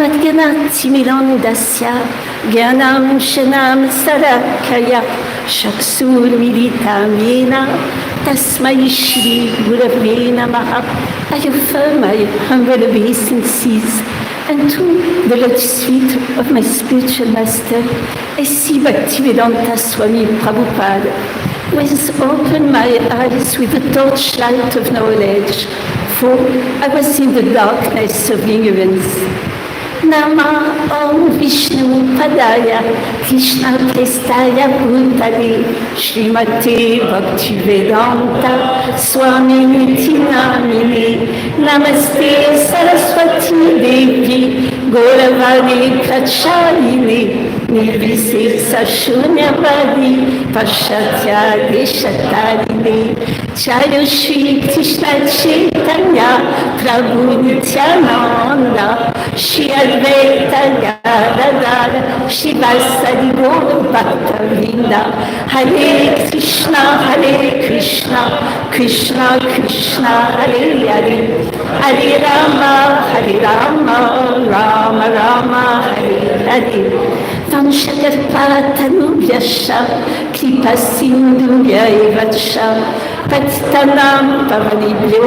Madganati Milandasya Gyanam Shanam Sarakaya Shaksur Militam Yena Tasmai Shri Gurave Namaha. I affirm my humble obeisances unto the lotus feet of my spiritual master, A.C. Bhaktivedanta Swami Prabhupada, who has opened my eyes with the torchlight of knowledge, for I was in the darkness of ignorance. Nama Om Vishnu Padaya Krishna Prestaya Bhutale Srimate Bhaktivedanta Swami Niti Namine Namaste Saraswati Devi Gauravani Prachaline Nirvisesa Shunyavadi Pashatya Deshatarine Jaya Shri Krishna Chaitanya Prabhu Nityananda Shri Advaita Gadadara Shivasadi Gaura Bhaktavinda Hare Krishna Krishna Krishna Hare Hare Hare Rama Rama Rama Hare Hare Vanshakarpatanubhyasha Kripa Sindhubhya Evacha Patitanam Pavanibhyo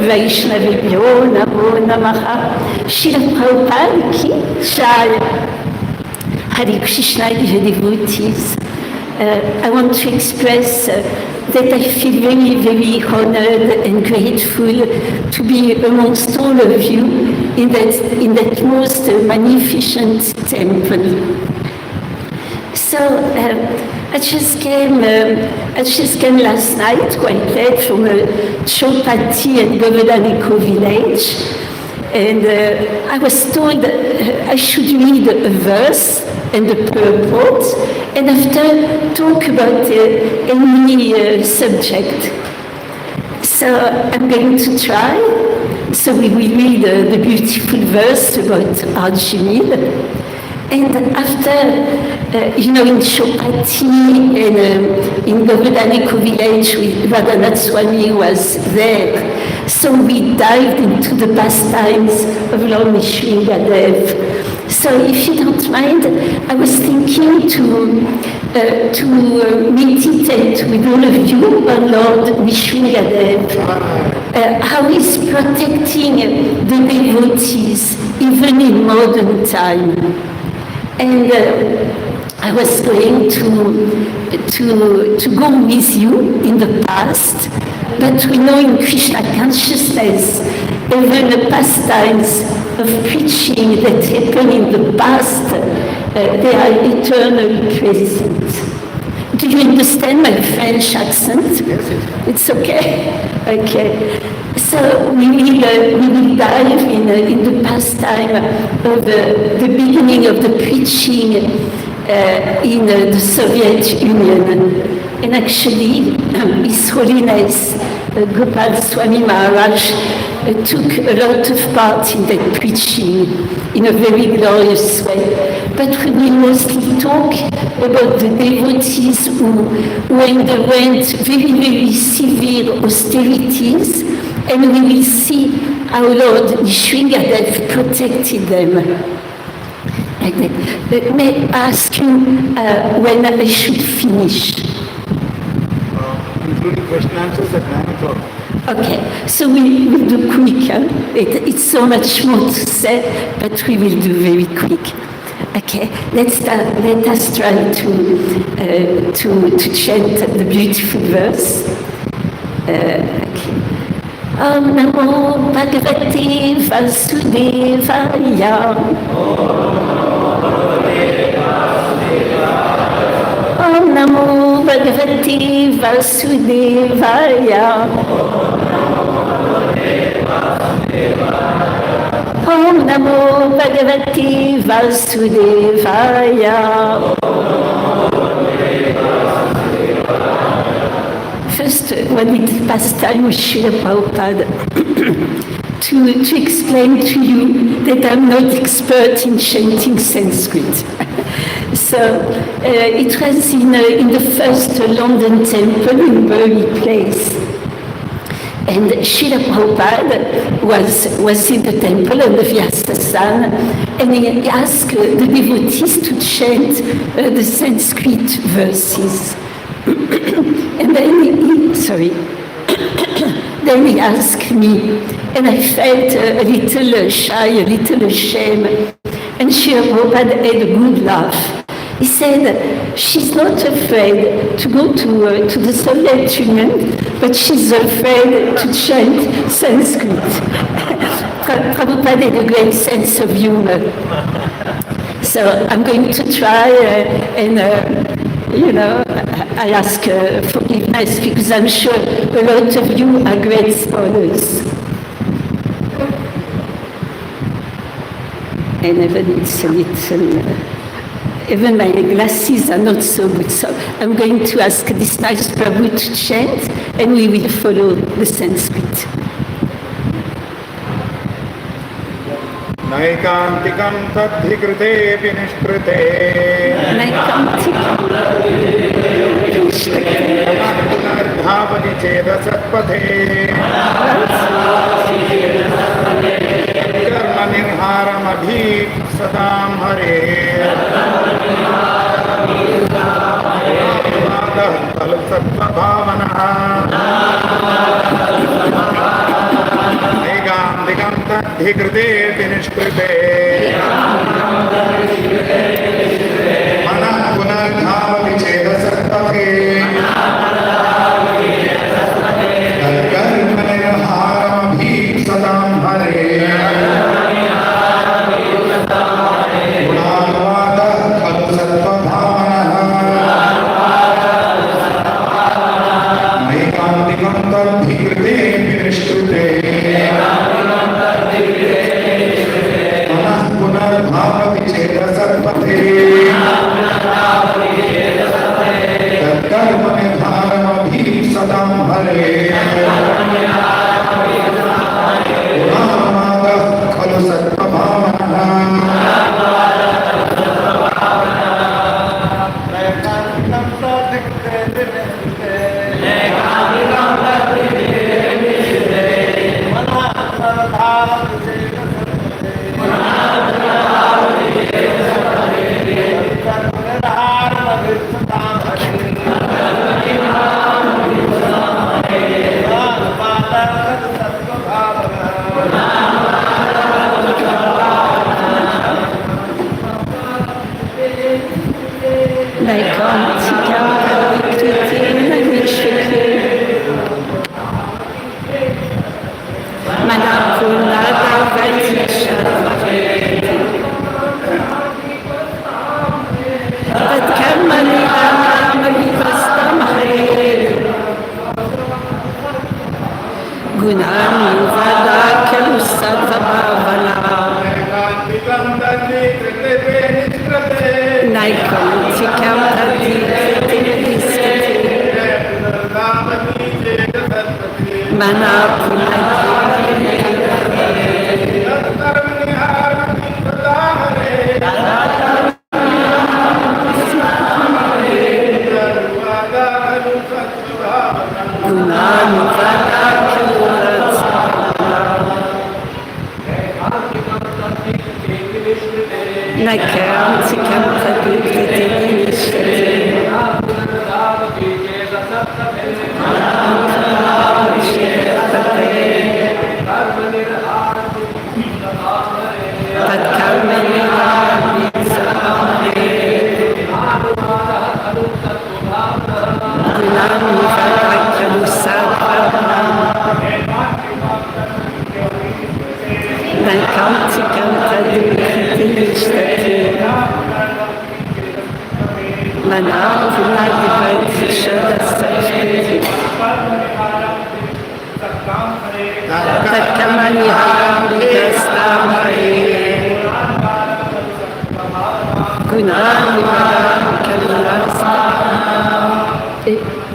Vaishnavibhyo Namo Namaha. Srila Prabhupada ki Jai. Hare Krishna, dear devotees. I want to express that I feel very, very honored and grateful to be amongst all of you in that most magnificent temple. So I just came last night, quite late, from a Chopati and Govardhaniko village, and I was told I should read a verse and the purport, and after talk about any subject. So I'm going to try. So we will read the beautiful verse about Arjuna. And after, in Chopati and in Govardhaniko village, Radha Swami was there. So we dived into the pastimes of Lord Nrsimhadev. So if you don't mind, I was thinking to meditate with all of you on Lord Nrsimhadev, how he's protecting the devotees even in modern time. And I was going to go with you in the past, but we know in Krishna consciousness, even the pastimes of preaching that happen in the past, they are eternally present. Do you understand my French accent? Yes. It's okay? Okay. So we will dive in the pastime of the beginning of the preaching in the Soviet Union. And actually, His Holiness Gopal Swami Maharaj took a lot of part in that preaching in a very glorious way. But we will mostly talk about the devotees who underwent very, very severe austerities, and we will see how Lord Nrsimhadev protected them. Let me ask you when I should finish. Including question answers at 9 o'clock. Okay, so we will do quick. It's so much more to say, but we will do very quick. Okay, let us try to chant the beautiful verse. Okay. Om Namo Bhagavate Vasudevaya. Om Namo Bhagavate Vasudevaya. Om Namo Bhagavate Vasudevaya. First, one little pastime with Srila Prabhupada to explain to you that I'm not expert in chanting Sanskrit. So it was in the first London temple in Burley Place. And Srila Prabhupada was in the temple on the Vyasa-san, and he asked the devotees to chant the Sanskrit verses. And then he asked me, and I felt a little shy, a little ashamed. And Srila Prabhupada had a good laugh. He said, she's not afraid to go to the Soviet Union, but she's afraid to chant Sanskrit. Prabhupada had a great sense of humor. So I'm going to try I ask forgiveness because I'm sure a lot of you are great scholars. And even it's a little... Even my glasses are not so good, so I'm going to ask this nice Prabhu to chant, and we will follow the Sanskrit. Naikantikam tadhikrute vinishkrute Naikantikam Punardhavani cheda satpathe Karma nirharam abhi sadam hare Kalu sattva bhavana Naikantikam tadhikrute vinishkrute Manah punardhavani cheda satpathe Karma nirharam abhi sadam hare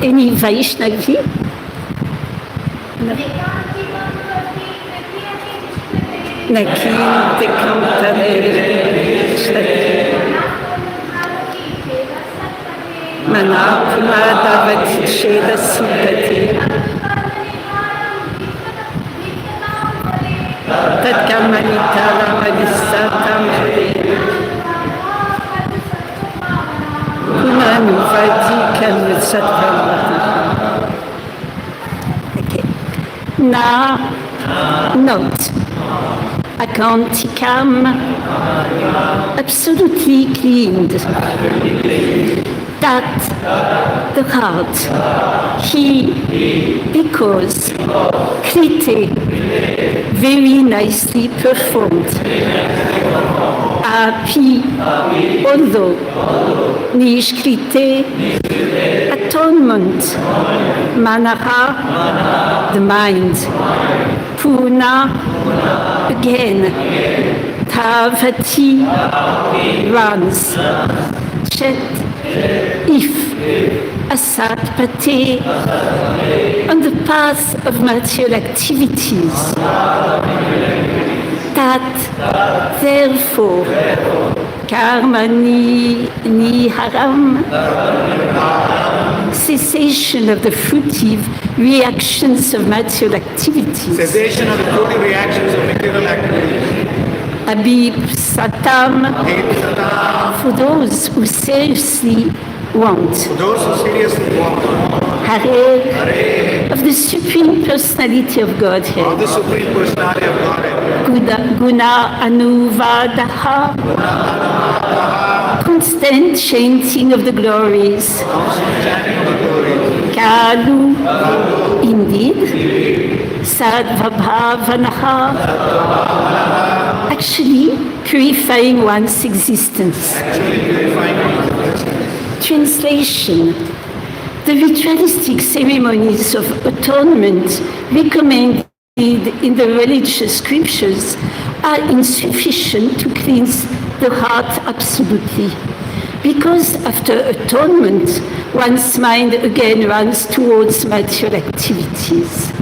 Any Vaishnavi? No. Tatkamanita Lamadisatam Kunanu Vadikam Satvamata. Okay. Now, note. Akantikam, absolutely cleaned. That the heart, he, because, krite, very nicely performed. Api, although, nishkrite, atonement, manaha, the mind, puna, again, tavati, runs, chet, if, asat pate, on the path of material activities. That, therefore, karma ni haram, cessation of the fruitive reactions of material activities. Cessation of the fruitive reactions of material activities. Abib Satam, for those who seriously want. For those who seriously want. Hare, of the Supreme Personality of Godhead. Of the Supreme Personality of Godhead. Guna Anuvadaha, constant chanting of the glories. Kalu, indeed. Sadvabhavanaha, actually purifying one's existence. Translation. The ritualistic ceremonies of atonement recommended in the religious scriptures are insufficient to cleanse the heart absolutely. Because after atonement, one's mind again runs towards material activities.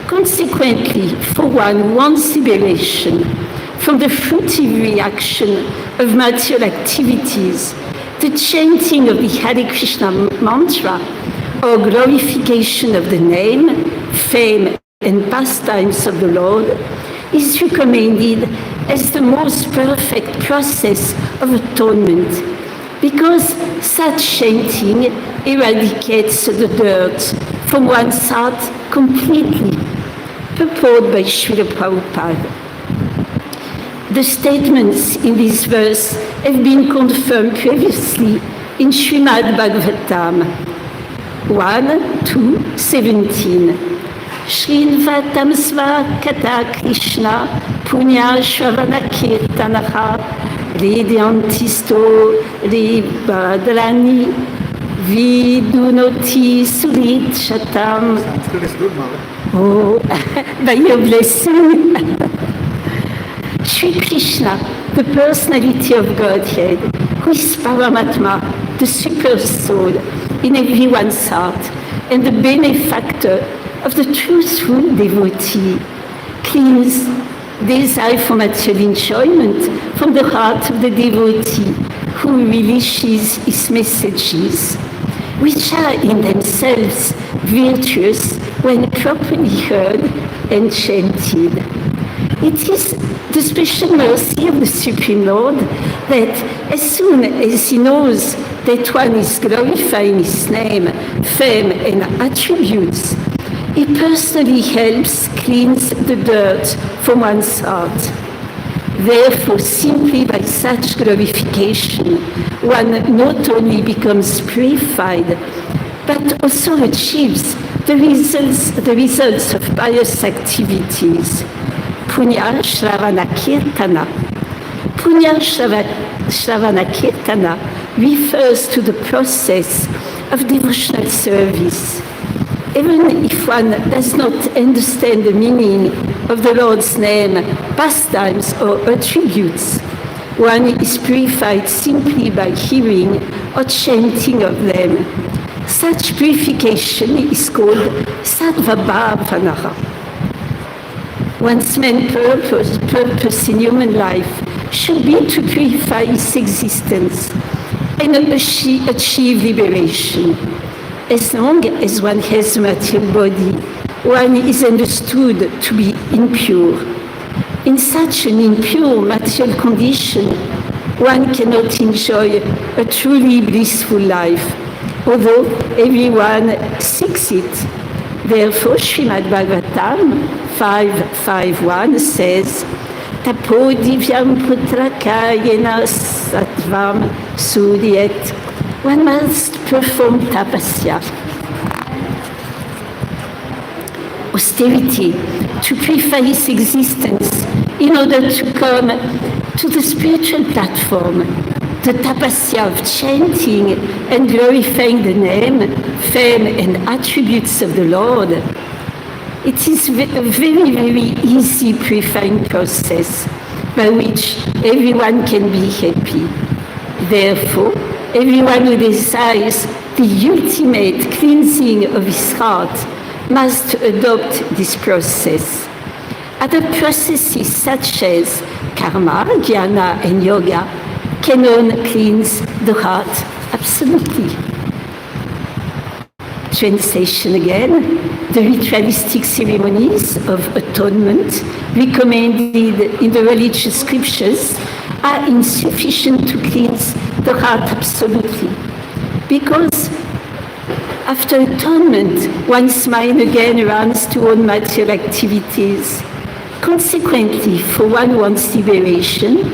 Consequently, for one who wants liberation from the fruitive reaction of material activities, the chanting of the Hare Krishna mantra or glorification of the name, fame, and pastimes of the Lord is recommended as the most perfect process of atonement, because such chanting eradicates the dirt from one's heart completely. Purport by Srila Prabhupada. The statements in this verse have been confirmed previously in Srimad Bhagavatam 1:2:17. Shrinvatam sva kata Krishna punya shravana kirtanaha redyantisto rebadrani vidunoti surit shatam. Sanskrit is good, Mother. Oh, by your blessing. Sri Krishna, the personality of Godhead, who is Paramatma, the super soul in everyone's heart, and the benefactor of the truthful devotee, cleans desire for material enjoyment from the heart of the devotee who relishes his messages, which are in themselves virtuous when properly heard and chanted. It is the special mercy of the Supreme Lord that as soon as he knows that one is glorifying his name, fame, and attributes, he personally helps cleanse the dirt from one's heart. Therefore, simply by such glorification, one not only becomes purified, but also achieves the results of pious activities. Punya Shravana Kirtana. Punya Shravana Kirtana refers to the process of devotional service. Even if one does not understand the meaning of the Lord's name, pastimes, or attributes, one is purified simply by hearing or chanting of them. Such purification is called Sadvabhavanaha. One's main purpose in human life should be to purify his existence and achieve liberation. As long as one has a material body, one is understood to be impure. In such an impure material condition, one cannot enjoy a truly blissful life, although everyone seeks it. Therefore, Srimad Bhagavatam 5.5.1 says, Tapo divyam putraka yena sattvam suryet. One must perform tapasya. Austerity, to purify his existence in order to come to the spiritual platform, the tapasya of chanting and glorifying the name, fame, and attributes of the Lord. It is a very, very easy purifying process by which everyone can be happy. Therefore, everyone who desires the ultimate cleansing of his heart must adopt this process. Other processes such as karma, jnana, and yoga cannot cleanse the heart absolutely. Translation again. The ritualistic ceremonies of atonement recommended in the religious scriptures are insufficient to cleanse the heart absolutely, because after atonement, one's mind again runs to all material activities. Consequently, for one who wants liberation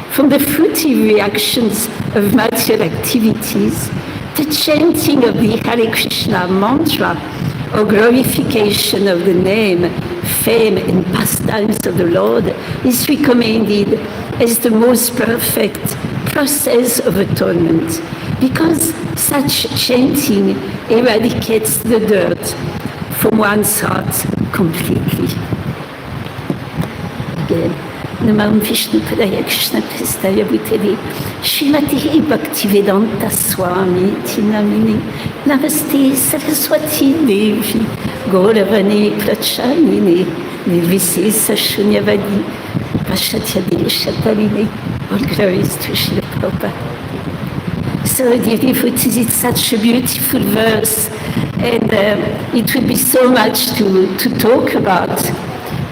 from the fruitive reactions of material activities, the chanting of the Hare Krishna mantra or glorification of the name, fame, and pastimes of the Lord is recommended as the most perfect process of atonement, because such chanting eradicates the dirt from one's heart completely. Again, Namam Vishnu Padaya Krishna Prestaya Bhutale Srimati Bhaktivedanta Swami Tinamini Namaste Saraswati Devi Gauravane Prachanine Nirvisesa Shunyavadi Pashatyade Shataline. All glories to Srila Prabhupada. So, dear devotees, it's such a beautiful verse, and it would be so much to talk about.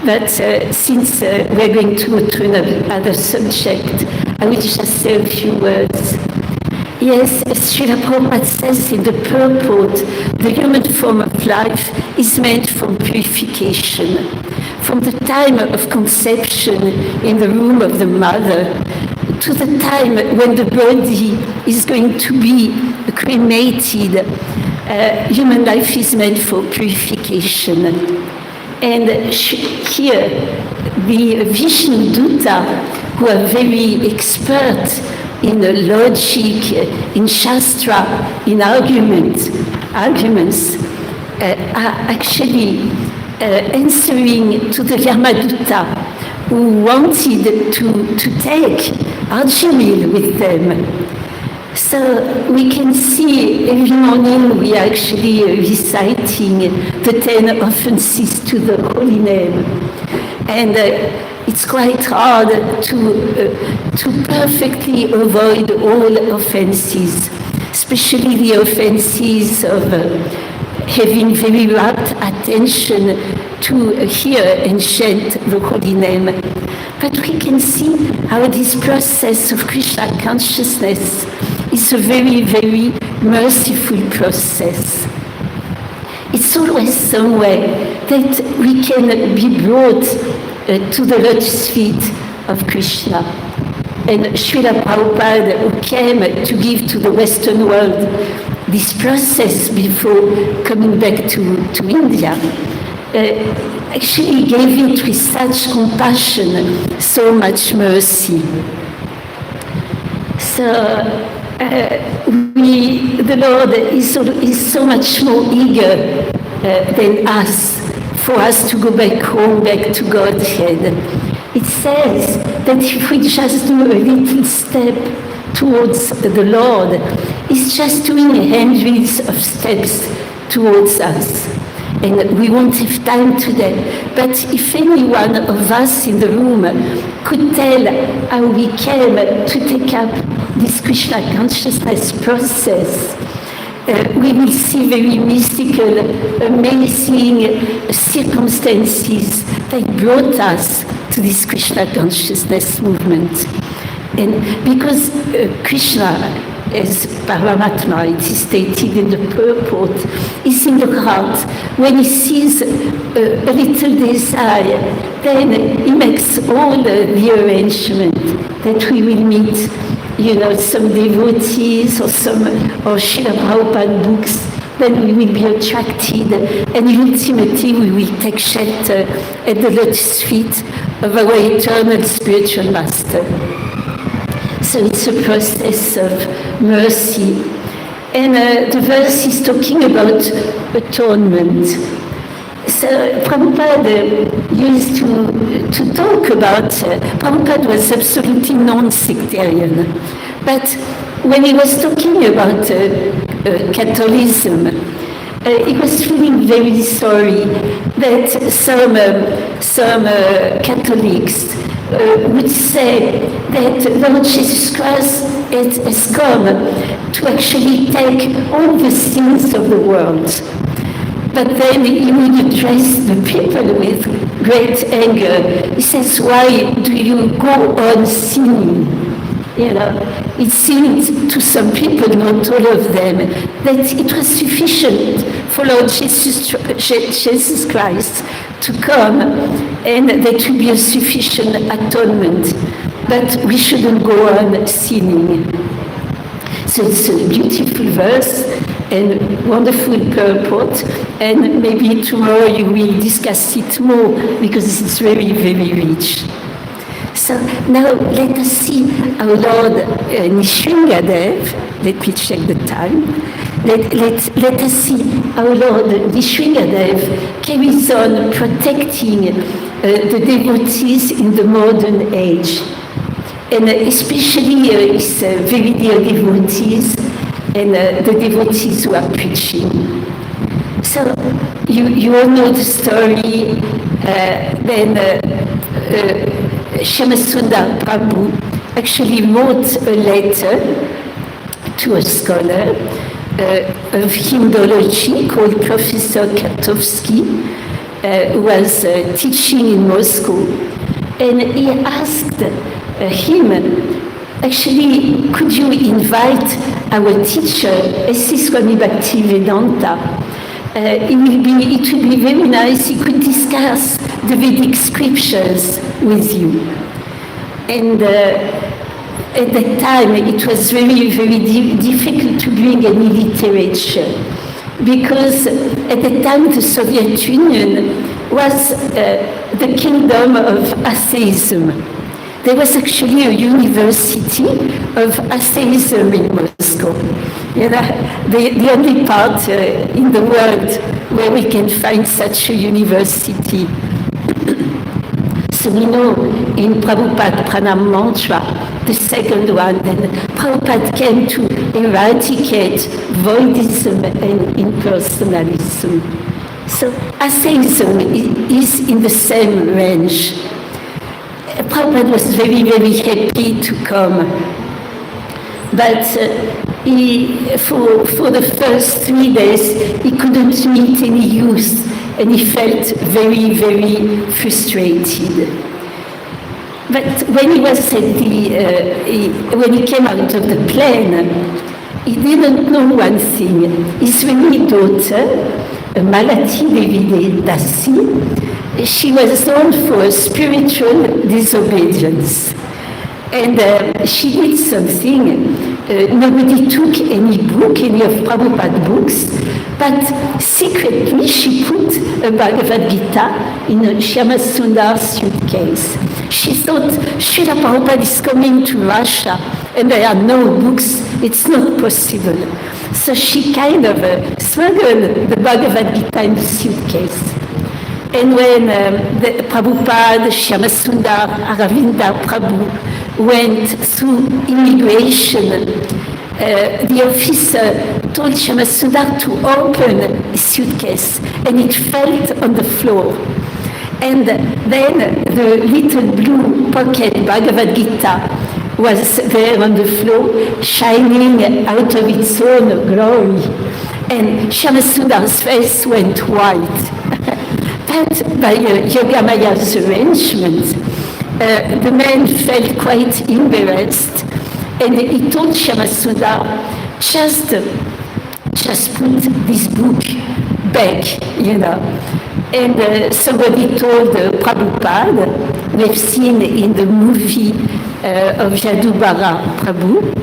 But since we're going to go to another subject, I will just say a few words. Yes, as Srila Prabhupada says in the purport, the human form of life is meant for purification. From the time of conception in the womb of the mother to the time when the body is going to be cremated, human life is meant for purification. And here, the Vishnu Dutta, who are very expert in logic, in Shastra, in arguments, are actually answering to the Yamadutta, who wanted to take Arjuna with them. So we can see every morning we are actually reciting the 10 offenses to the holy name. And it's quite hard to perfectly avoid all offenses, especially the offenses of having very rapt attention to hear and chant the holy name. But we can see how this process of Krishna consciousness is a very, very merciful process. It's always some way that we can be brought to the lotus feet of Krishna. And Srila Prabhupada, who came to give to the Western world this process before coming back to India, actually gave it with such compassion, so much mercy. So the Lord is so much more eager than us, for us to go back home, back to Godhead. It says that if we just do a little step towards the Lord, it's just doing hundreds of steps towards us. And we won't have time today, but if any one of us in the room could tell how we came to take up this Krishna consciousness process, we will see very mystical, amazing circumstances that brought us to this Krishna consciousness movement. And because Krishna, as Paramatma, it is stated in the purport, is in the heart. When he sees a little desire, then he makes all the arrangement that we will meet, some devotees or Srila Prabhupada books, then we will be attracted, and ultimately we will take shelter at the lotus feet of our eternal spiritual master. So it's a process of mercy. And the verse is talking about atonement. So Prabhupada used to talk about, Prabhupada was absolutely non-sectarian. But when he was talking about Catholicism, he was feeling very sorry that some Catholics would say that Lord Jesus Christ has come to actually take all the sins of the world. But then he would address the people with great anger. He says, why do you go on sinning? It seemed to some people, not all of them, that it was sufficient for Lord Jesus Christ to come, and that would be a sufficient atonement. But we shouldn't go on sinning. So it's a beautiful verse and wonderful purport, and maybe tomorrow you will discuss it more because it's very, very rich. So now let us see our Lord Nishringadev. Let me check the time. Let us see our Lord Nishringadev carries on protecting the devotees in the modern age, and especially his very dear devotees and the devotees who are preaching. So you all know the story. Then Shyamasundar Prabhu actually wrote a letter to a scholar of hymnology called Professor Kartovsky, who was teaching in Moscow, and he asked him, actually, could you invite our teacher, S.C. Swami Bhaktivedanta? It would be very nice, he could discuss the Vedic scriptures with you. And at that time, it was very, very difficult to bring any literature, because at the time the Soviet Union was the kingdom of atheism. There was actually a university of atheism in Moscow. The only part in the world where we can find such a university. So we know in Prabhupada Pranam Mantra, the second one, then Prabhupada came to eradicate voidism and impersonalism. So atheism is in the same range. Prabhupada was very, very happy to come. But for the first 3 days, he couldn't meet any youth, and he felt very, very frustrated. But when he was when he came out of the plane, he didn't know one thing. His only daughter, Malati Devi Dasi, she was known for spiritual disobedience. And she did something. Nobody took any of Prabhupada books, but secretly she put a Bhagavad Gita in a Shyamasundar suitcase. She thought, Srila Prabhupada is coming to Russia and there are no books, it's not possible. So she kind of smuggled the Bhagavad Gita in the suitcase. And when the Prabhupada, Shyamasundar, Aravinda Prabhu went through immigration, the officer told Shyamasundar to open a suitcase, and it fell on the floor. And then the little blue pocket Bhagavad Gita was there on the floor, shining out of its own glory. And Shyamasundara's face went white. But by Yogamaya's arrangement, the man felt quite embarrassed, and he told Shyamsundar, just put this book back, And somebody told Prabhupada, we've seen in the movie of Jadubara Prabhu,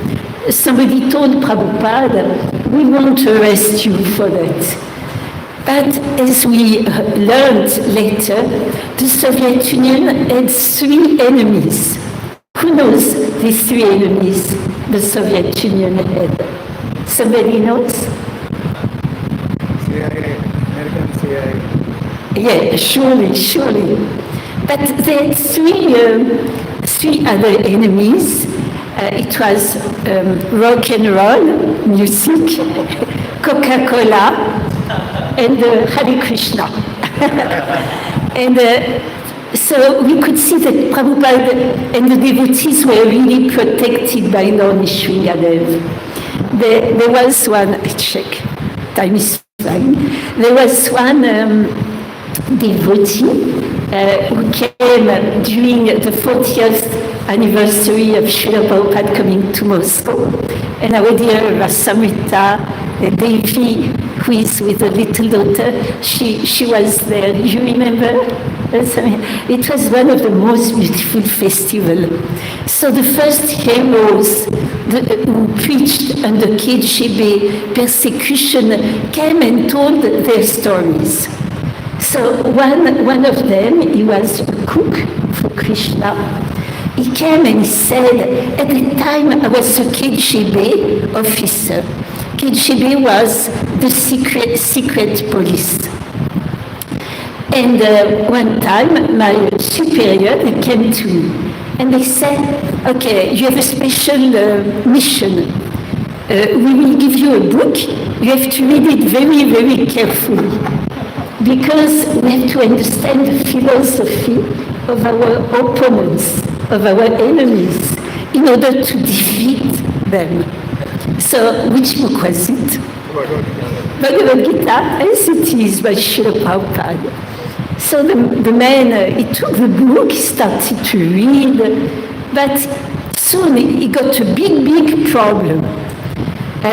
somebody told Prabhupada, we want to arrest you for that. But as we learned later, the Soviet Union had 3 enemies. Who knows these 3 enemies the Soviet Union had? Somebody knows? CIA, American CIA. Yeah, surely. But they had 3 other enemies. It was rock and roll, music, Coca-Cola, and Hare Krishna. And so we could see that Prabhupada and the devotees were really protected by Lord Nrsimhadev. There was one, I check, time is flying. There was one devotee who came during the 40th anniversary of Srila Prabhupada coming to Moscow. And our dear Rasamrita Devi, who is with a little daughter, she was there. Do you remember? It was one of the most beautiful festivals. So the first heroes who preached under KGB persecution came and told their stories. So one of them, he was a cook for Krishna. He came and he said, at the time I was a KGB officer. KGB was the secret police. And one time my superior came to me and they said, okay, you have a special mission. We will give you a book. You have to read it very, very carefully, because we have to understand the philosophy of our opponents, of our enemies, in order to defeat them. So, which book was it? Bhagavad Gita, as it is by Srila Prabhupada. So the man, he took the book, he started to read, but soon he got a big problem.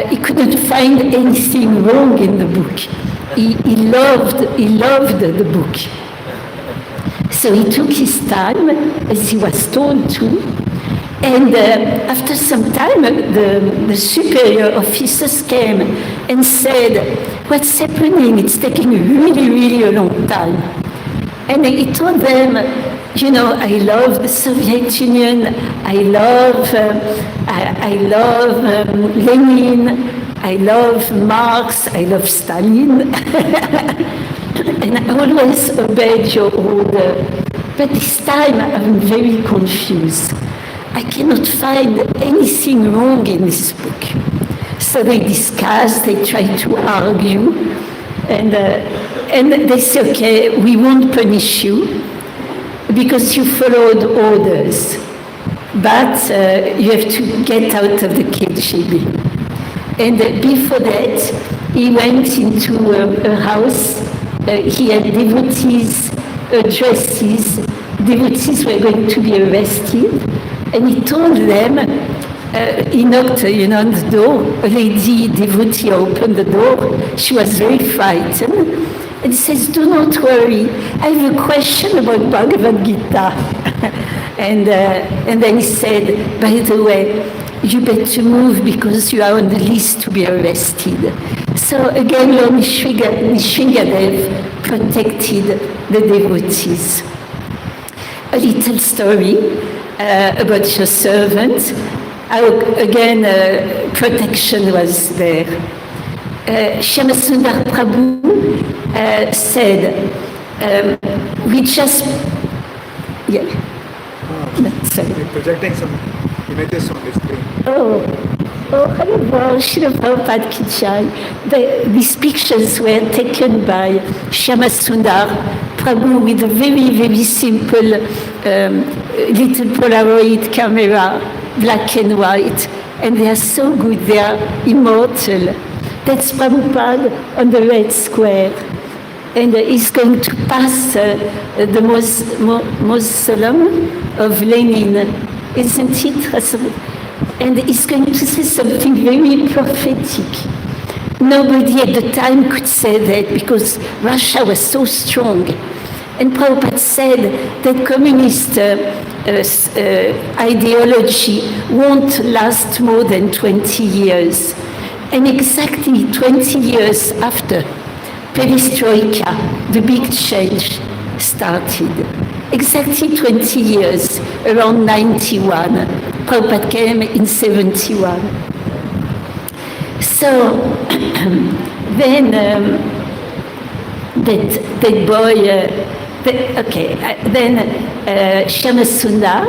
He couldn't find anything wrong in the book. He loved the book. So he took his time, as he was told to, and after some time, the superior officers came and said, what's happening? It's taking really a long time. And he told them, I love the Soviet Union, I love Lenin, I love Marx, I love Stalin, and I always obeyed your order. But this time I'm very confused. I cannot find anything wrong in this book. So they discussed, they tried to argue, and they say, okay, we won't punish you because you followed orders, but you have to get out of the KGB. And before that, he went into a house. He had devotees' addresses. Devotees were going to be arrested, and he told them, he knocked on the door. A lady devotee opened the door. She was very frightened. And he says, do not worry, I have a question about Bhagavad Gita. and then he said, by the way, you better move because you are on the list to be arrested. So again, Lord Nrsimhadev protected the devotees. A little story about your servant. How, again, protection was there. Shyamsundar Prabhu said, we just, You're projecting some images on the screen. Hello, Srila Prabhupada Ki Jai. These pictures were taken by Shyamsundar Prabhu with a very simple little Polaroid camera, black and white, and they are so good, they are immortal. That's Prabhupada on the red square. and he's going to pass the mausoleum of Lenin, isn't it? And he's going to say something very prophetic. Nobody at the time could say that because Russia was so strong. And Prabhupada said that communist ideology won't last more than 20 years. And exactly 20 years after, Perestroika, the big change, started. Exactly 20 years, around 91. Prabhupada came in 71. So then that boy, then Shyamasundar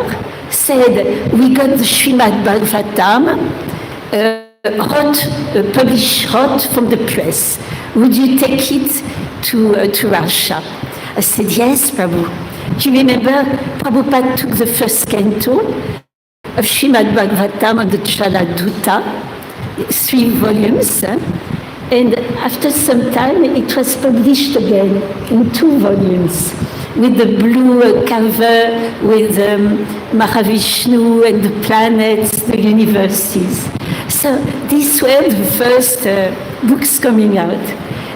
said, we got the Srimad Bhagavatam, published hot from the press. Would you take it to Russia? I said, yes, Prabhu. Do you remember Prabhupada took the first canto of Srimad Bhagavatam on the Jaladuta, 3 volumes, and after some time it was published again in 2 volumes with the blue cover with Mahavishnu and the planets, the universes. So these were the first books coming out.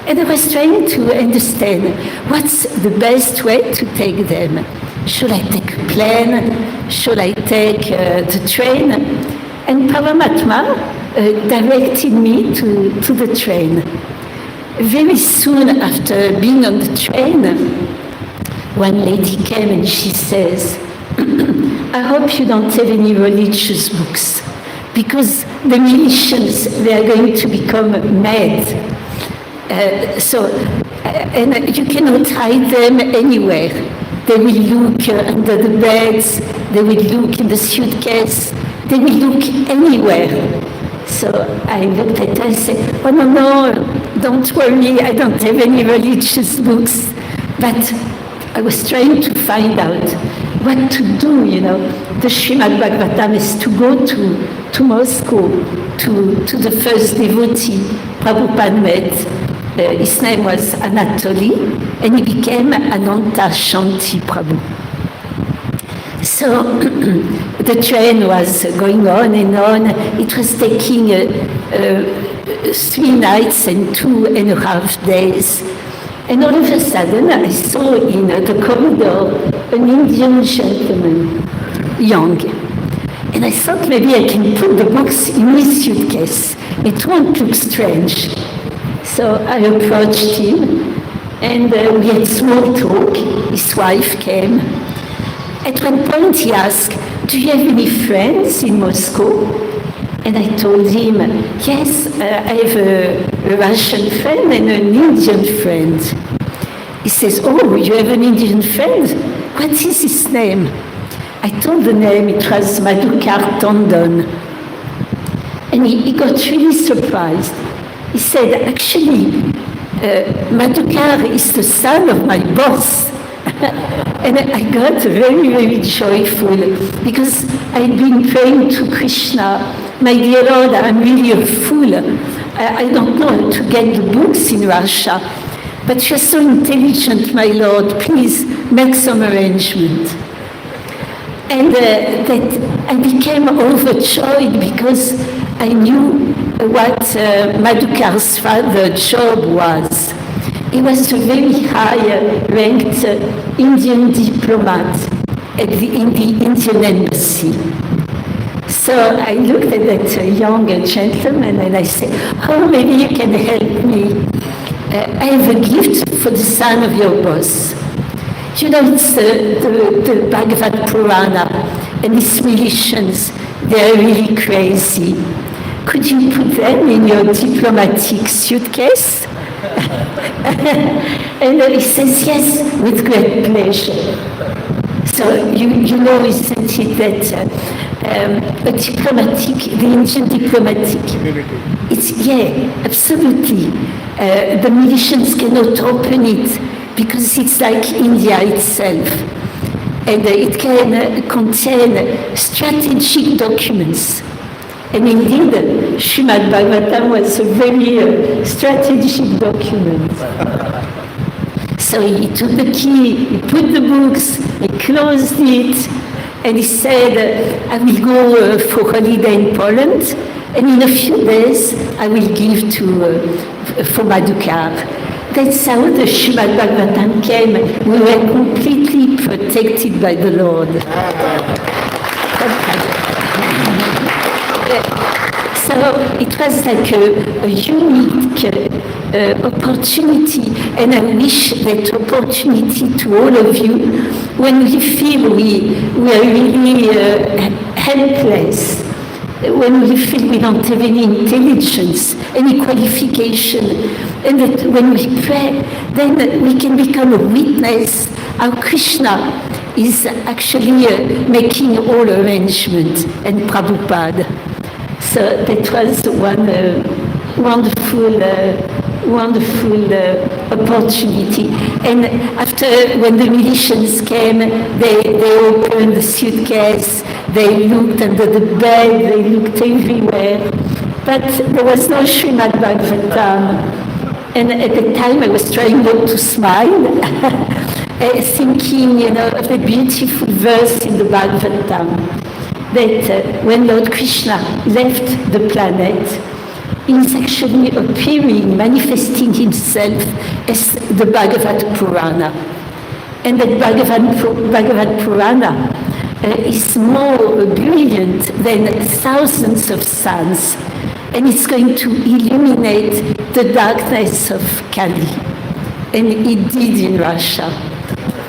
And I was trying to understand what's the best way to take them. Should I take a plane? Should I take the train? And Paramatma directed me to the train. Very soon after being on the train, one lady came and she says, I hope you don't have any religious books, because the militias, they are going to become mad. And you cannot hide them anywhere. They will look under the beds, they will look in the suitcase, they will look anywhere. So I looked at her and said, oh no, don't worry, I don't have any religious books. But I was trying to find out what to do, The Srimad Bhagavatam is to go to Moscow, to the first devotee Prabhupada met. His name was Anatoly, and he became Ananta Shanti Prabhu. So the train was going on and on. It was taking 3 nights and 2.5 days. And all of a sudden, I saw in the corridor an Indian gentleman, young. And I thought maybe I can put the books in his suitcase. It won't look strange. So I approached him, and we had small talk. His wife came. At one point he asked, do you have any friends in Moscow? And I told him, yes, I have a Russian friend and an Indian friend. He says, oh, you have an Indian friend? What is his name? I told the name, it was Madhukar Tondon. And he got really surprised. He said, actually, Madhukar is the son of my boss. And I got very, very joyful because I'd been praying to Krishna, my dear Lord, I'm really a fool. I don't know how to get the books in Russia, but you're so intelligent, my Lord, please make some arrangement. And that I became overjoyed because I knew what Madhukar's father's job was. He was a very high-ranked Indian diplomat in the Indian embassy. So I looked at that young gentleman and I said, oh, maybe you can help me. I have a gift for the son of your boss. It's the Bhagavad Purana, and these militias, they're really crazy. Could you put them in your diplomatic suitcase? And he says, yes, with great pleasure. So you know, isn't it, that the Indian diplomatic, absolutely. The militias cannot open it because it's like India itself. And it can contain strategic documents. And indeed, Srimad Bhagavatam was a very strategic document. So he took the key, he put the books, he closed it, and he said, I will go for holiday in Poland, and in a few days I will give for Madhukar. That's how the Srimad Bhagavatam came. We were completely protected by the Lord. So it was like a unique opportunity, and I wish that opportunity to all of you when we feel we are really helpless, when we feel we don't have any intelligence, any qualification, and that when we pray, then we can become a witness how Krishna is actually making all arrangements, and Prabhupada. So that was one wonderful opportunity. And after, when the militias came, they opened the suitcase, they looked under the bed, they looked everywhere. But there was no Srimad Bhagavatam. And at the time I was trying not to smile, thinking, of the beautiful verse in the Bhagavatam, that when Lord Krishna left the planet, he is actually appearing, manifesting himself as the Bhagavad Purana. And that Bhagavad Purana is more brilliant than thousands of suns. And it's going to illuminate the darkness of Kali. And it did in Russia.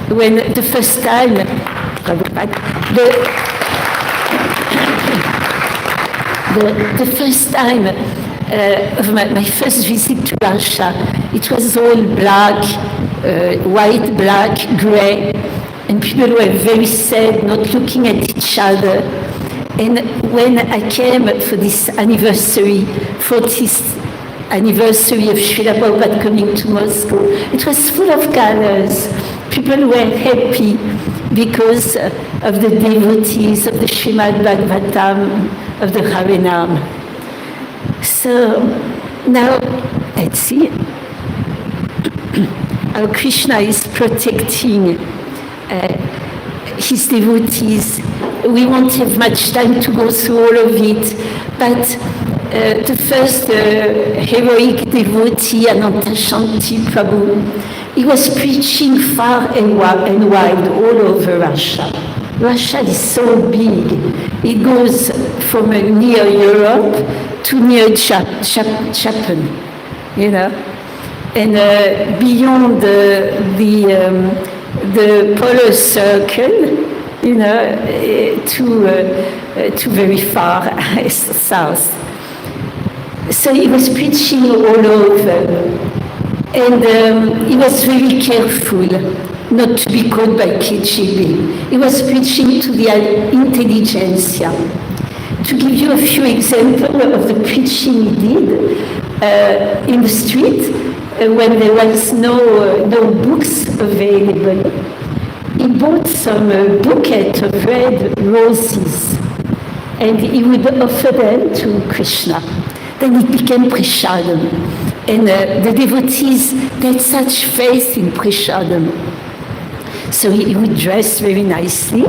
When the first time, the first time of my first visit to Russia, it was all black, white, black, gray, and people were very sad, not looking at each other. And when I came for this anniversary, 40th anniversary of Srila Prabhupada coming to Moscow, it was full of colors. People were happy because of the devotees of the Srimad Bhagavatam, of the Harinam. So now, let's see how Krishna is protecting his devotees. We won't have much time to go through all of it, but the first heroic devotee, Anantashanti Prabhu, he was preaching far and wide all over Russia. Russia is so big. It goes from near Europe to near Japan, and beyond the polar circle, to very far south. So he was preaching all over, and he was very careful not to be caught by KGB. He was preaching to the intelligentsia. To give you a few examples of the preaching he did in the street, when there was no books available, he bought some bouquet of red roses, and he would offer them to Krishna. Then it became prasadam, and the devotees had such faith in prasadam. So he would dress very nicely,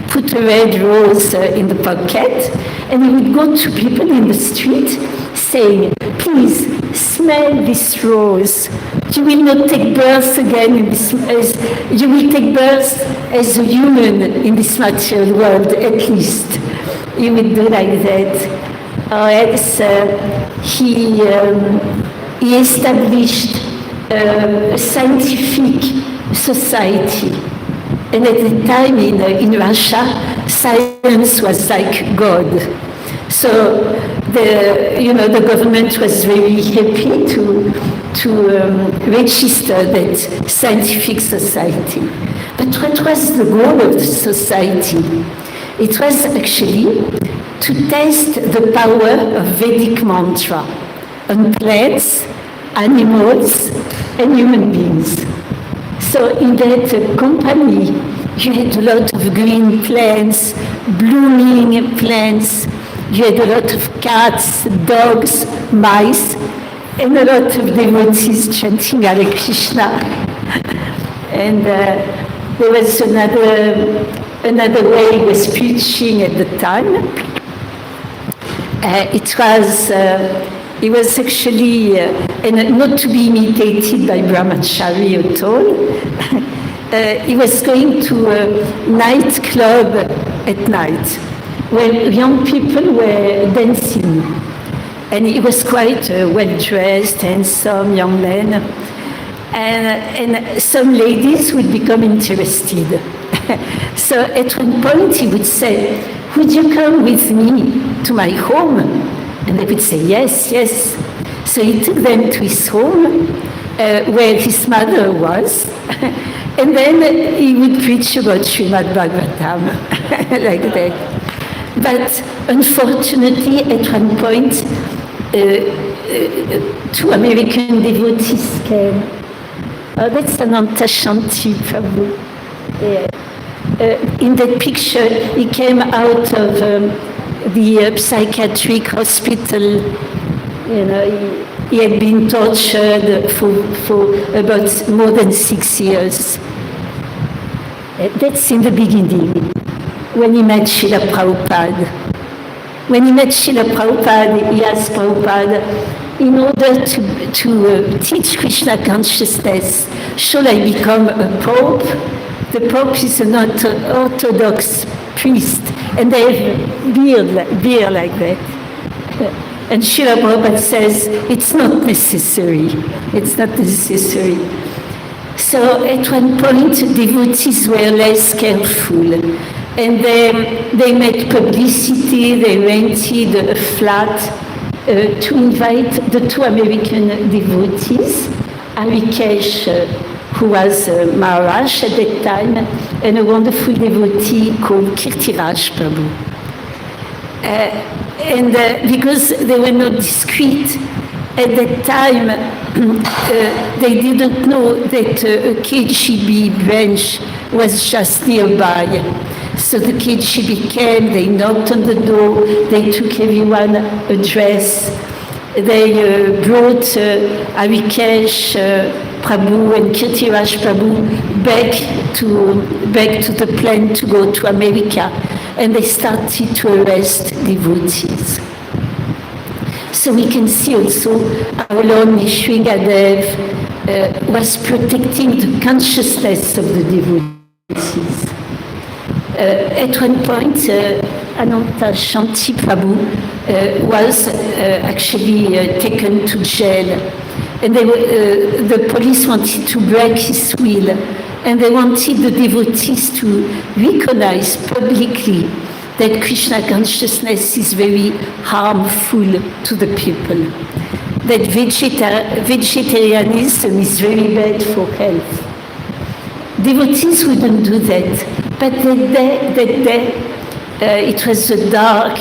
put a red rose in the pocket, and he would go to people in the street saying, please smell this rose. You will not take birth again in this, you will take birth as a human in this material world, at least. He would do like that. Or else he established a scientific society. And at the time in Russia, science was like God. So the government was very happy to register that scientific society. But what was the goal of the society? It was actually to test the power of Vedic mantra on plants, animals, and human beings. So in that company, you had a lot of green plants, blooming plants, you had a lot of cats, dogs, mice, and a lot of devotees chanting Hare Krishna. And there was another way he was preaching at the time. It was actually, and not to be imitated by brahmachari at all. He was going to a nightclub at night where young people were dancing. And he was quite well-dressed, handsome young man. And some ladies would become interested. So at one point he would say, "Would you come with me to my home?" And they would say, "Yes, yes." So he took them to his home, where his mother was. And then he would preach about Srimad Bhagavatam, like that. But unfortunately, at one point, two American devotees came. Oh, that's Ananta Shanti Prabhu. Yeah. In that picture, he came out of the psychiatric hospital. You know, he had been tortured for about more than 6 years. That's in the beginning, when he met Srila Prabhupada. When he met Srila Prabhupada, he asked Prabhupada, in order to teach Krishna consciousness, should I become a pope? The pope is an Orthodox priest, and they have beard like that. And Srila Prabhupada says, it's not necessary. It's not necessary. So at one point, devotees were less careful. And they made publicity, they rented a flat to invite the two American devotees, Rikesh, who was Maharaj at that time, and a wonderful devotee called Kirtiraj Prabhu. And because they were not discreet, at that time they didn't know that a KGB branch was just nearby. So the KGB came, they knocked on the door, they took everyone a dress, they brought Rikesh Prabhu and Kirtiraj Prabhu back to the plane to go to America, and they started to arrest devotees. So we can see also how Lord Nrsimhadev was protecting the consciousness of the devotees. At one point, Ananta Shanti Prabhu was actually taken to jail. And the police wanted to break his will. And they wanted the devotees to recognize publicly that Krishna consciousness is very harmful to the people. That vegetarianism is very bad for health. Devotees wouldn't do that. But that day, it was a dark,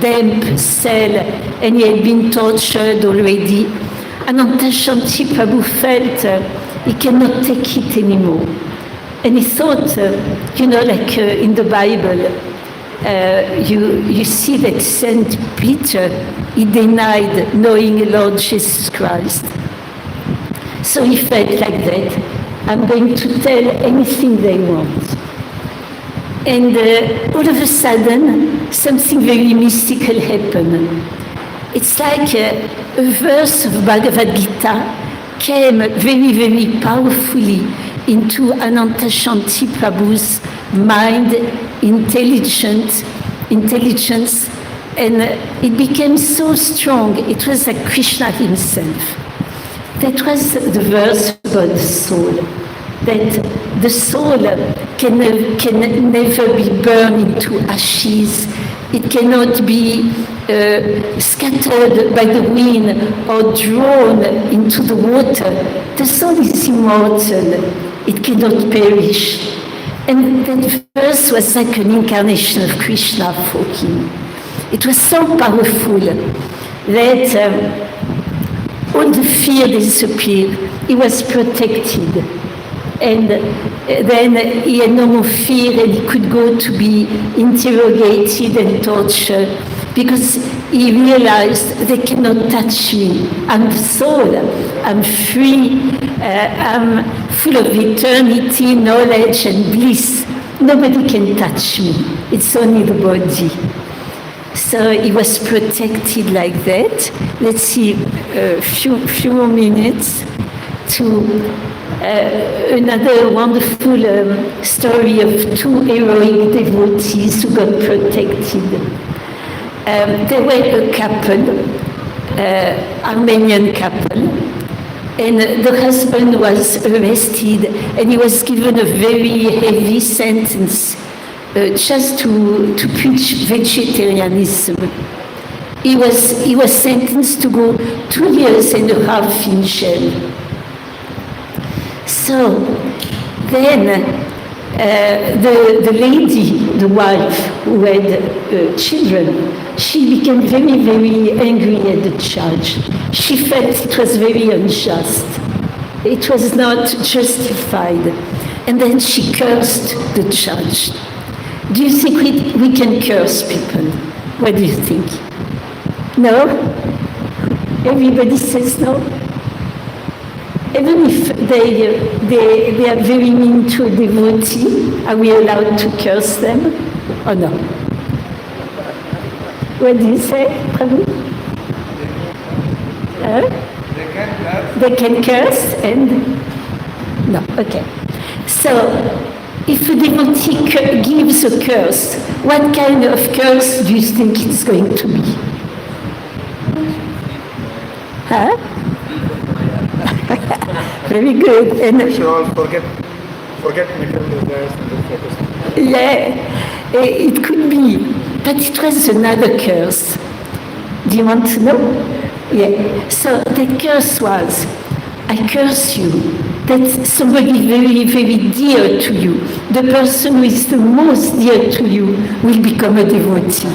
damp cell, and he had been tortured already. Ananta Shanti Prabhu felt he cannot take it anymore. And he thought, like in the Bible, you see that Saint Peter, he denied knowing Lord Jesus Christ. So he felt like that. I'm going to tell anything they want. And all of a sudden, something very mystical happened. It's like a verse of Bhagavad Gita came very, very powerfully into Ananta Shanti Prabhu's mind, intelligence, and it became so strong. It was like Krishna himself. That was the verse about the soul. That the soul can never be burned into ashes. It cannot be scattered by the wind or drawn into the water. The soul is immortal. It cannot perish. And that verse was like an incarnation of Krishna for him. It was so powerful that all the fear disappeared. He was protected. And then he had no more fear, and he could go to be interrogated and tortured because he realized they cannot touch me. I'm the soul, I'm free, I'm full of eternity, knowledge, and bliss. Nobody can touch me. It's only the body. So he was protected like that. Let's see a few more minutes to another wonderful story of two heroic devotees who got protected. They were a couple, Armenian couple, and the husband was arrested and he was given a very heavy sentence just to preach vegetarianism. He was sentenced to go 2 years and a half in jail. So then the lady, the wife who had children, she became very, very angry at the judge. She felt it was very unjust. It was not justified. And then she cursed the judge. Do you think we can curse people? What do you think? No? Everybody says no? Even if they are very mean to a devotee, are we allowed to curse them or no? What do you say, Prabhu? They can curse and... No, okay. So, if a devotee gives a curse, what kind of curse do you think it's going to be? Huh? Very good. And we should all forget material desires and focus. Yeah, it could be, but it was another curse. Do you want to know? Yeah. So the curse was, I curse you. That somebody very, very dear to you, the person who is the most dear to you, will become a devotee.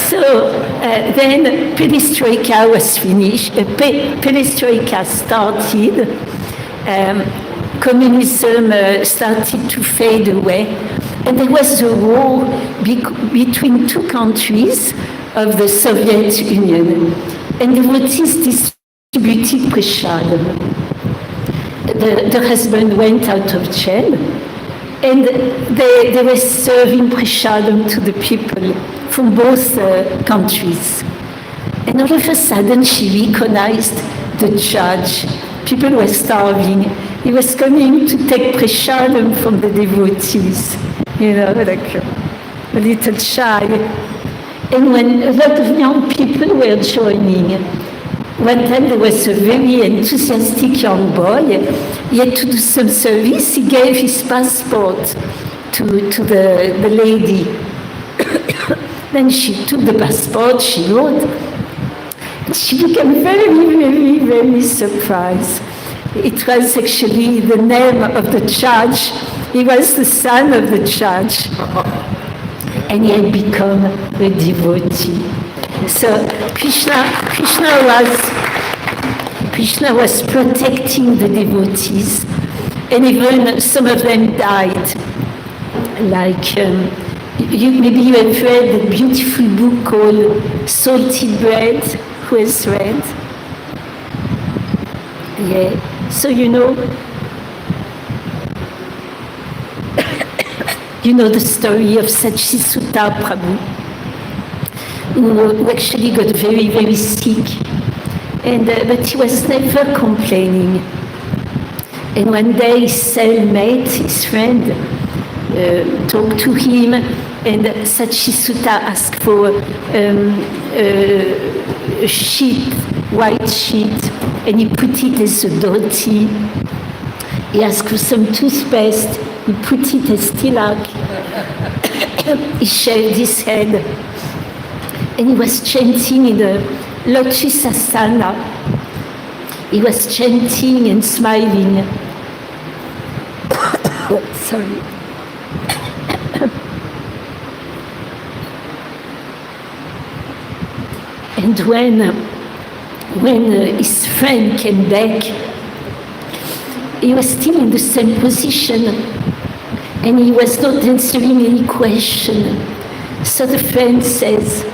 So then perestroika was finished, perestroika started, communism started to fade away, and there was a war between two countries of the Soviet Union, and devotees distributed prasadam. The husband went out of jail, and they were serving prasadam to the people from both countries. And all of a sudden she recognized the judge. People were starving. He was coming to take prasadam from the devotees, like a little shy. And when a lot of young people were joining, one time there was a very enthusiastic young boy. He had to do some service. He gave his passport to the lady. Then she took the passport, she wrote. She became very, very, very surprised. It was actually the name of the judge. He was the son of the judge. And he had become a devotee. So Krishna was protecting the devotees, and even some of them died. Like maybe you have read a beautiful book called Salted Bread. Who has read? Yeah. So you know the story of Sachisuta Prabhu, who actually got very, very sick, and but he was never complaining. And one day his cellmate, his friend, talked to him, and Sachisuta asked for a sheet, white sheet, and he put it as a dhoti. He asked for some toothpaste. He put it as tilak. He shaved his head. And he was chanting in the Lotus Asana. He was chanting and smiling. Sorry. And when his friend came back, he was still in the same position, and he was not answering any question. So the friend says,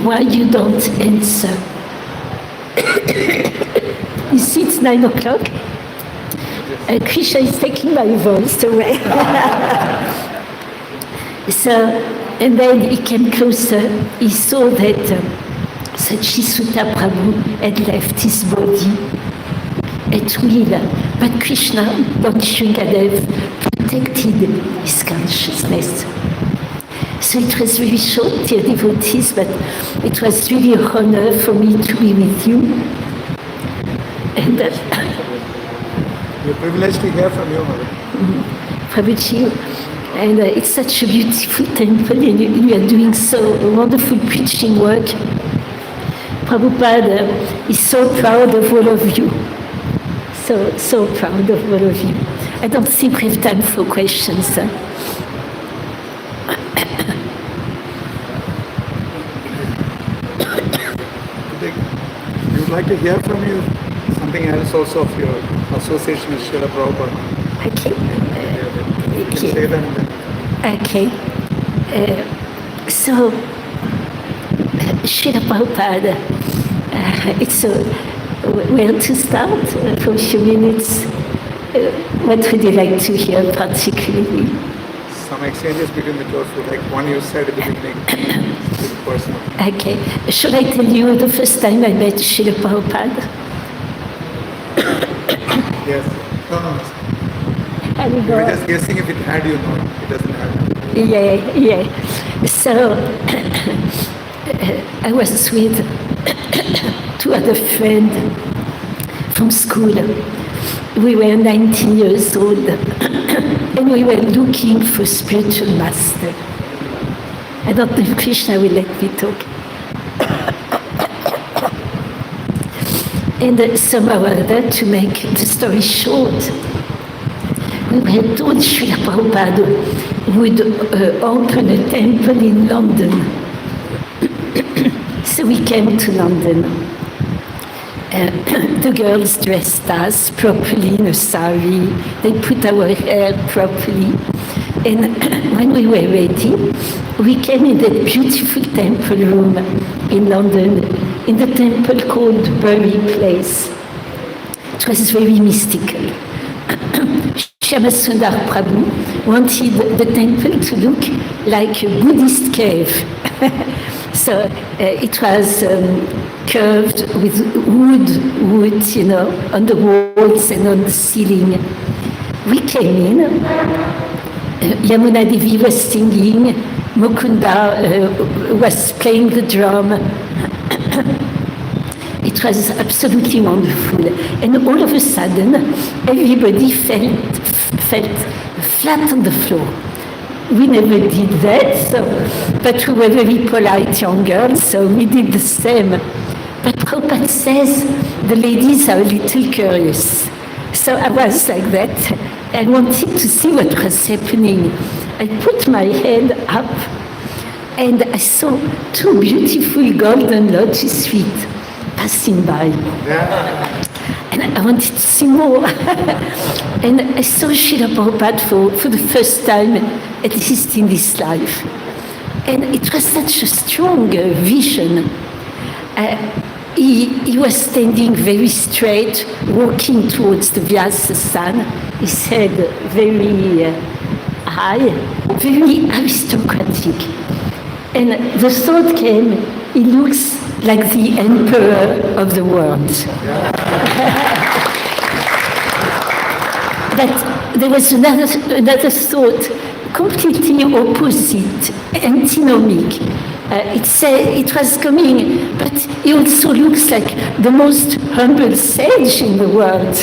why you don't answer. You see, it's 9 o'clock. Krishna is taking my voice away. So, and then he came closer. He saw that Satchisuta Prabhu had left his body at will, but Krishna, Lord Shukadev, protected his consciousness. So it was very short, dear devotees, but it was really an honor for me to be with you. And we're privileged to hear from you, Mother. Prabhuji, and it's such a beautiful temple, and you are doing so wonderful preaching work. Prabhupada is so proud of all of you. So proud of all of you. I don't think we have time for questions. We would like to hear from you something else also of your association with Srila Prabhupada. Okay. You can say that and then. Okay. So, Srila Prabhupada, it's where to start for a few minutes. What would you like to hear particularly? Some exchanges between the two of you, like one you said at the beginning, with personal. Okay. Should I tell you the first time I met Srila Prabhupada? Yes. No. We were just guessing if it had you, no, it doesn't have. Yeah. So, I was with two other friends from school. We were 19 years old, and we were looking for spiritual master. I don't know if Krishna will let me talk. And somehow or other, to make the story short, we were told Srila Prabhupada would open a temple in London. So we came to London. The girls dressed us properly in a sari. They put our hair properly. And when we were ready, we came in that beautiful temple room in London, in the temple called Bury Place. It was very mystical. Shyamasundar Prabhu wanted the temple to look like a Buddhist cave. So it was curved with wood, on the walls and on the ceiling. We came in, Yamuna Devi was singing, Mukunda was playing the drum. It was absolutely wonderful. And all of a sudden, everybody felt flat on the floor. We never did that, but we were very polite young girls, so we did the same. But Prabhupada says the ladies are a little curious. So I was like that. I wanted to see what was happening. I put my head up, and I saw two beautiful golden lotus feet passing by. And I wanted to see more. And I saw Srila Prabhupada for the first time, at least in this life. And it was such a strong vision. He was standing very straight, walking towards the Vyasa-san, his head very high, very aristocratic. And the thought came, he looks like the emperor of the world. But there was another thought, completely opposite, antinomic. It was coming, but he also looks like the most humble sage in the world,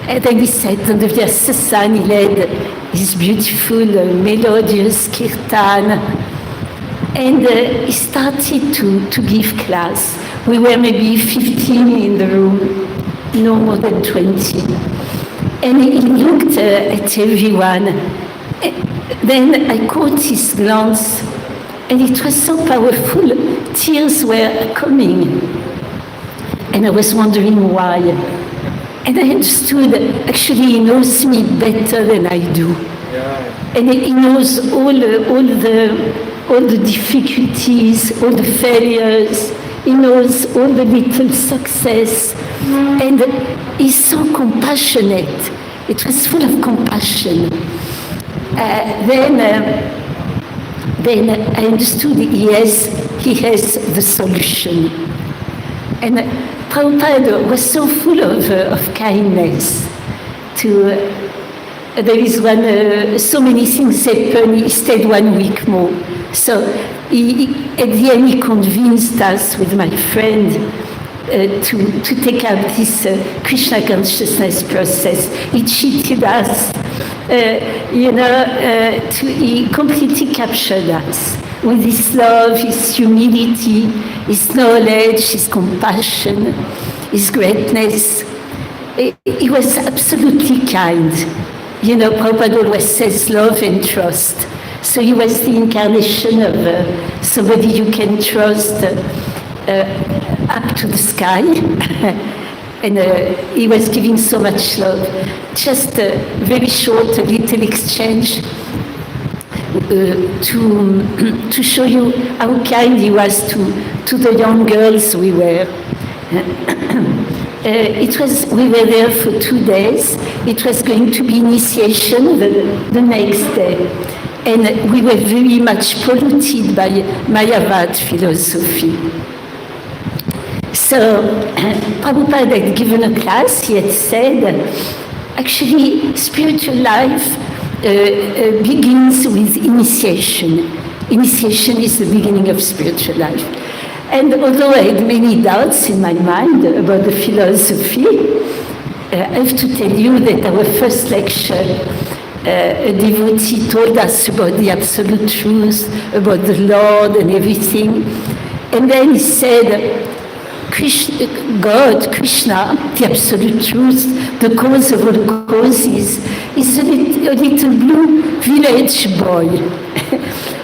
And then he said, on the Vyasa-san, he led his beautiful, melodious kirtan. And he started to give class. We were maybe 15 in the room, no more than 20. And he looked at everyone. Then I caught his glance, and it was so powerful. Tears were coming. And I was wondering why. And I understood, actually, he knows me better than I do. And he knows all the all the difficulties, all the failures. He knows all the little success. And he's so compassionate. It was full of compassion. Then I understood he has the solution. And Prabhupada was so full of kindness. There is so many things happen, he stayed 1 week more. So at the end he convinced us with my friend to take up this Krishna consciousness process. He cheated us, he completely captured us with his love, his humility, his knowledge, his compassion, his greatness. He was absolutely kind. Prabhupada always says love and trust. So he was the incarnation of somebody you can trust up to the sky. And he was giving so much love. Just a very short, little exchange to show you how kind he was to the young girls we were. We were there for 2 days. It was going to be initiation the next day. And we were very much polluted by Mayavad philosophy. So Prabhupada had given a class. He had said, actually, spiritual life begins with initiation. Initiation is the beginning of spiritual life. And although I had many doubts in my mind about the philosophy, I have to tell you that our first lecture, a devotee told us about the absolute truth, about the Lord and everything. And then he said, Krishna, the absolute truth, the cause of all causes, is a little blue village boy.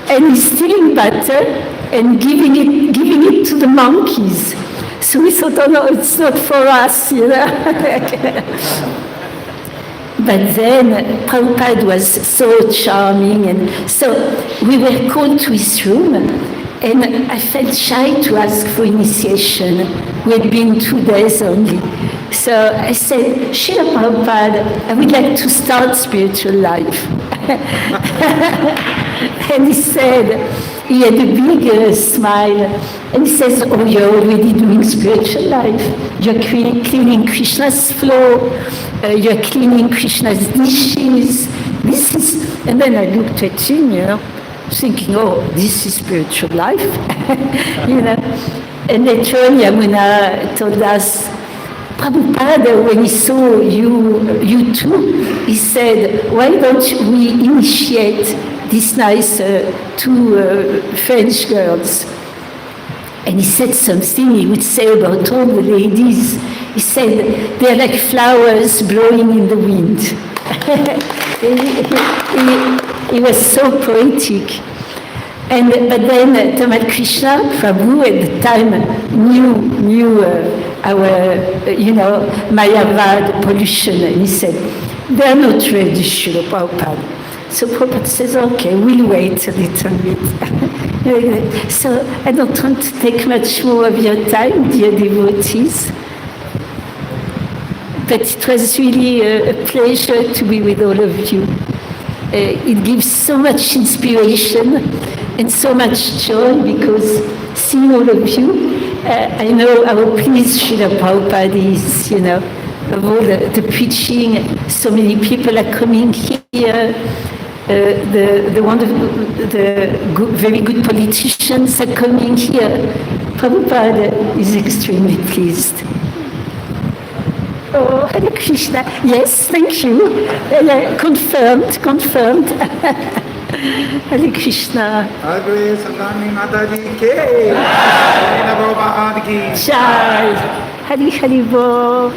And he's stealing butter and giving it to the monkeys. So we thought, oh no, it's not for us, But then Prabhupada was so charming, and so we were called to his room, and I felt shy to ask for initiation. We had been 2 days only. So I said, Srila Prabhupada, I would like to start spiritual life. And he said, he had a big smile, and he says, oh, you're already doing spiritual life. You're cleaning Krishna's floor, you're cleaning Krishna's dishes. And then I looked at him, thinking, oh, this is spiritual life, And later on, Yamuna told us, Prabhupada, when he saw you two, he said, why don't we initiate these nice 2 French girls? And he said something he would say about all the ladies. He said, they're like flowers blowing in the wind. he was so poetic. But then Tamal Krishna Prabhu at the time knew our, Mayavad pollution, and he said, they're not ready, Srila Prabhupada. So Prabhupada says, okay, we'll wait a little bit. So I don't want to take much more of your time, dear devotees. But it was really a pleasure to be with all of you. It gives so much inspiration and so much joy, because seeing all of you, I know how pleased Srila Prabhupada is, of all the preaching. So many people are coming here. The very good politicians are coming here. Prabhupada is extremely pleased. Oh, Hare Krishna. Yes, thank you. Confirmed. Hare Krishna. Hare Sandani Mataji ke. Jai. Hare Hare Bo.